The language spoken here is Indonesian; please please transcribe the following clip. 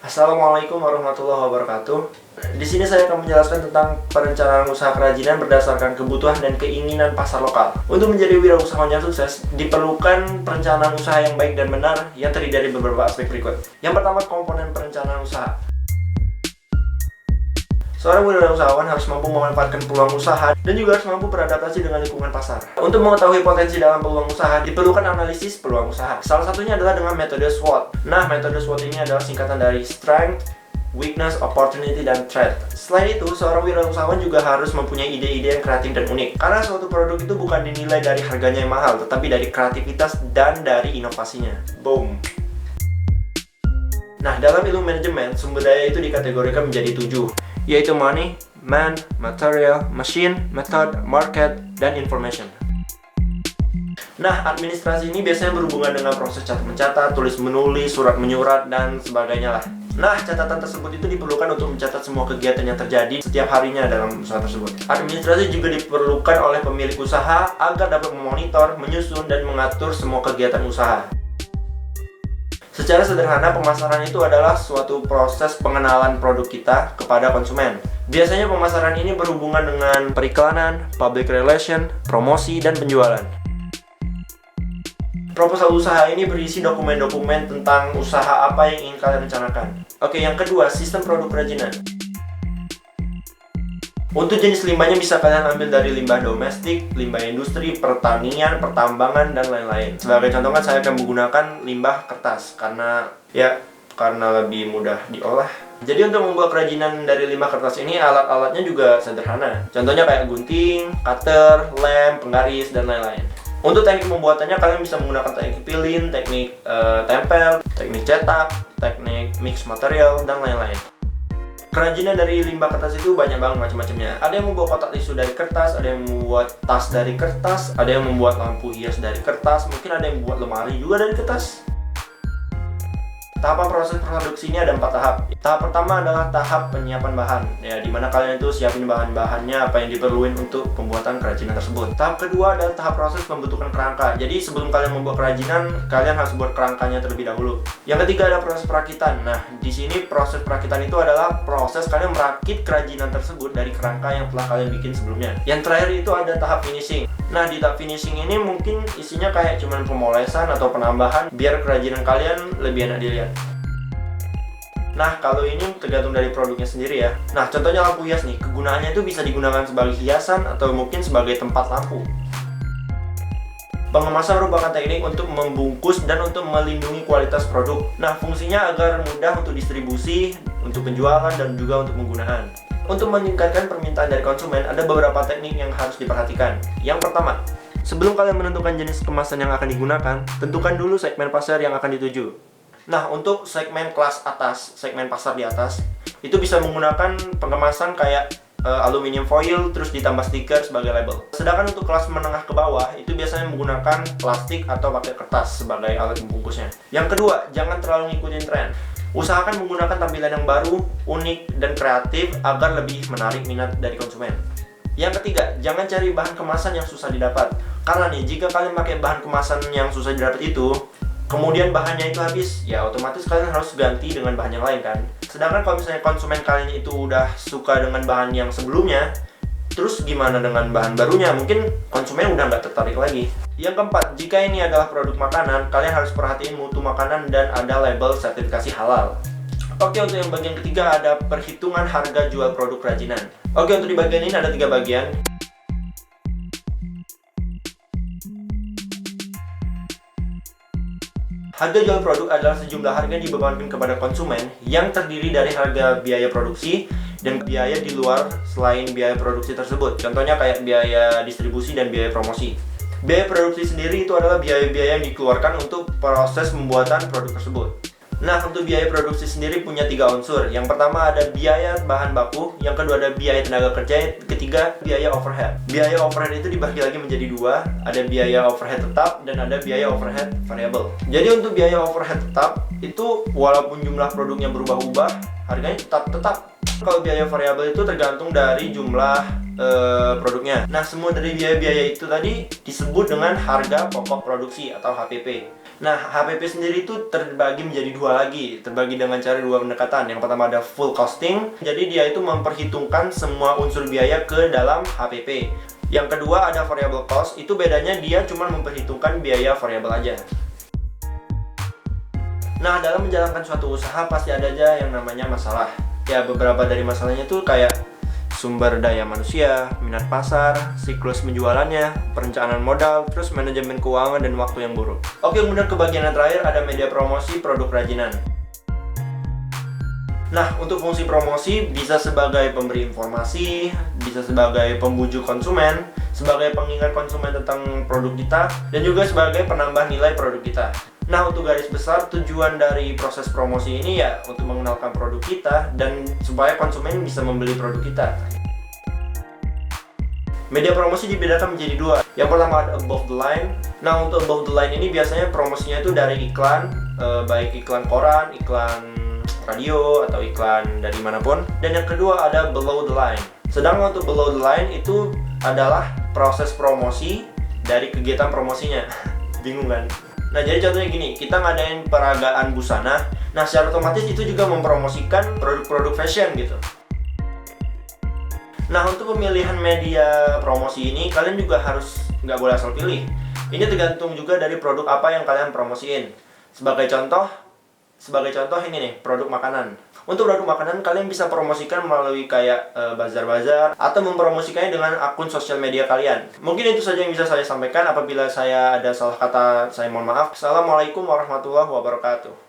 Assalamualaikum warahmatullahi wabarakatuh. Di sini saya akan menjelaskan tentang perencanaan usaha kerajinan berdasarkan kebutuhan dan keinginan pasar lokal. Untuk menjadi wirausahawan yang sukses, diperlukan perencanaan usaha yang baik dan benar yang terdiri dari beberapa aspek berikut. Yang pertama, komponen perencanaan usaha. Seorang wirausahawan harus mampu memanfaatkan peluang usaha dan juga harus mampu beradaptasi dengan lingkungan pasar. Untuk mengetahui potensi dalam peluang usaha, diperlukan analisis peluang usaha. Salah satunya adalah dengan metode SWOT. Nah, metode SWOT ini adalah singkatan dari Strength, Weakness, Opportunity, dan Threat. Selain itu, seorang wirausahawan juga harus mempunyai ide-ide yang kreatif dan unik. Karena suatu produk itu bukan dinilai dari harganya yang mahal, tetapi dari kreativitas dan dari inovasinya. Boom! Nah, dalam ilmu manajemen, sumber daya itu dikategorikan menjadi 7, yaitu money, man, material, machine, method, market, dan information. Nah, administrasi ini biasanya berhubungan dengan proses catat-mencatat, tulis-menulis, surat-menyurat, dan sebagainya lah. Nah, catatan tersebut itu diperlukan untuk mencatat semua kegiatan yang terjadi setiap harinya dalam usaha tersebut. Administrasi juga diperlukan oleh pemilik usaha agar dapat memonitor, menyusun, dan mengatur semua kegiatan usaha. Secara sederhana, pemasaran itu adalah suatu proses pengenalan produk kita kepada konsumen. Biasanya pemasaran ini berhubungan dengan periklanan, public relation, promosi, dan penjualan. Proposal usaha ini berisi dokumen-dokumen tentang usaha apa yang ingin kalian rencanakan. Oke, yang kedua, sistem produk kerajinan. Untuk jenis limbahnya bisa kalian ambil dari limbah domestik, limbah industri, pertanian, pertambangan, dan lain-lain. Sebagai contoh kan saya akan menggunakan limbah kertas karena lebih mudah diolah. Jadi untuk membuat kerajinan dari limbah kertas ini alat-alatnya juga sederhana. Contohnya kayak gunting, cutter, lem, penggaris, dan lain-lain. Untuk teknik pembuatannya kalian bisa menggunakan teknik pilin, teknik tempel, teknik cetak, teknik mix material, dan lain-lain. Kerajinan dari limbah kertas itu banyak banget macam-macamnya. Ada yang membuat kotak tisu dari kertas, ada yang membuat tas dari kertas, ada yang membuat lampu hias dari kertas, mungkin ada yang membuat lemari juga dari kertas. Tahapan proses produksi ini ada 4 tahap. Tahap pertama adalah tahap penyiapan bahan, ya, dimana kalian itu siapin bahan-bahannya apa yang diperluin untuk pembuatan kerajinan tersebut. Tahap kedua adalah tahap proses pembentukan kerangka. Jadi sebelum kalian membuat kerajinan, kalian harus buat kerangkanya terlebih dahulu. Yang ketiga ada proses perakitan. Nah, di sini proses perakitan itu adalah proses kalian merakit kerajinan tersebut dari kerangka yang telah kalian bikin sebelumnya. Yang terakhir itu ada tahap finishing. Nah, di tahap finishing ini mungkin isinya kayak cuman pemolesan atau penambahan biar kerajinan kalian lebih enak dilihat. Nah, kalau ini tergantung dari produknya sendiri ya. Nah, contohnya lampu hias nih, kegunaannya itu bisa digunakan sebagai hiasan atau mungkin sebagai tempat lampu. Pengemasan merupakan teknik untuk membungkus dan untuk melindungi kualitas produk. Nah, fungsinya agar mudah untuk distribusi, untuk penjualan, dan juga untuk penggunaan. Untuk meningkatkan permintaan dari konsumen, ada beberapa teknik yang harus diperhatikan. Yang pertama, sebelum kalian menentukan jenis kemasan yang akan digunakan, tentukan dulu segmen pasar yang akan dituju. Nah, untuk segmen kelas atas, segmen pasar di atas, itu bisa menggunakan pengemasan kayak aluminium foil, terus ditambah stiker sebagai label. Sedangkan untuk kelas menengah ke bawah, itu biasanya menggunakan plastik atau pakai kertas sebagai alat membungkusnya. Yang kedua, jangan terlalu ngikutin tren. Usahakan menggunakan tampilan yang baru, unik, dan kreatif agar lebih menarik minat dari konsumen. Yang ketiga, jangan cari bahan kemasan yang susah didapat. Karena nih, jika kalian pakai bahan kemasan yang susah didapat itu, kemudian bahannya itu habis, ya otomatis kalian harus ganti dengan bahan yang lain kan. Sedangkan kalau misalnya konsumen kalian itu udah suka dengan bahan yang sebelumnya, terus gimana dengan bahan barunya? Mungkin konsumen udah nggak tertarik lagi. Yang keempat, jika ini adalah produk makanan, kalian harus perhatiin mutu makanan dan ada label sertifikasi halal. Oke, untuk yang bagian ketiga ada perhitungan harga jual produk kerajinan. Oke, untuk di bagian ini ada 3 bagian. Harga jual produk adalah sejumlah harga yang dibebankan kepada konsumen yang terdiri dari harga biaya produksi dan biaya di luar selain biaya produksi tersebut. Contohnya kayak biaya distribusi dan biaya promosi. Biaya produksi sendiri itu adalah biaya-biaya yang dikeluarkan untuk proses pembuatan produk tersebut. Nah, untuk biaya produksi sendiri punya 3 unsur. Yang pertama ada biaya bahan baku, yang kedua ada biaya tenaga kerja, yang ketiga biaya overhead. Biaya overhead itu dibagi lagi menjadi 2, ada biaya overhead tetap dan ada biaya overhead variable. Jadi untuk biaya overhead tetap itu walaupun jumlah produknya berubah-ubah, harganya tetap. Kalau biaya variabel itu tergantung dari jumlah produknya. Nah, semua dari biaya-biaya itu tadi disebut dengan harga pokok produksi atau HPP. Nah, HPP sendiri itu terbagi menjadi dua lagi, terbagi dengan cara dua pendekatan. Yang pertama ada full costing, jadi dia itu memperhitungkan semua unsur biaya ke dalam HPP. Yang kedua ada variable cost, itu bedanya dia cuma memperhitungkan biaya variabel aja. Nah, dalam menjalankan suatu usaha pasti ada aja yang namanya masalah. Ya, beberapa dari masalahnya tuh kayak sumber daya manusia, minat pasar, siklus penjualannya, perencanaan modal, terus manajemen keuangan dan waktu yang buruk. Oke, kemudian ke bagian yang terakhir ada media promosi produk kerajinan. Nah, untuk fungsi promosi bisa sebagai pemberi informasi, bisa sebagai pembujuk konsumen, sebagai pengingat konsumen tentang produk kita, dan juga sebagai penambah nilai produk kita. Nah, untuk garis besar tujuan dari proses promosi ini ya untuk mengenalkan produk kita dan supaya konsumen bisa membeli produk kita. Media promosi dibedakan menjadi dua. Yang pertama ada above the line. Nah, untuk above the line ini biasanya promosinya itu dari iklan, baik iklan koran, iklan radio, atau iklan dari manapun. Dan yang kedua ada below the line. Sedangkan untuk below the line itu adalah proses promosi dari kegiatan promosinya. Bingung kan? Nah, jadi contohnya gini, kita ngadain peragaan busana. Nah, secara otomatis itu juga mempromosikan produk-produk fashion gitu. Nah, untuk pemilihan media promosi ini, kalian juga harus nggak boleh asal pilih. Ini tergantung juga dari produk apa yang kalian promosiin. Sebagai contoh ini nih, produk makanan. Untuk produk makanan, kalian bisa promosikan melalui kayak bazar-bazar atau mempromosikannya dengan akun sosial media kalian. Mungkin itu saja yang bisa saya sampaikan. Apabila saya ada salah kata, saya mohon maaf. Assalamualaikum warahmatullahi wabarakatuh.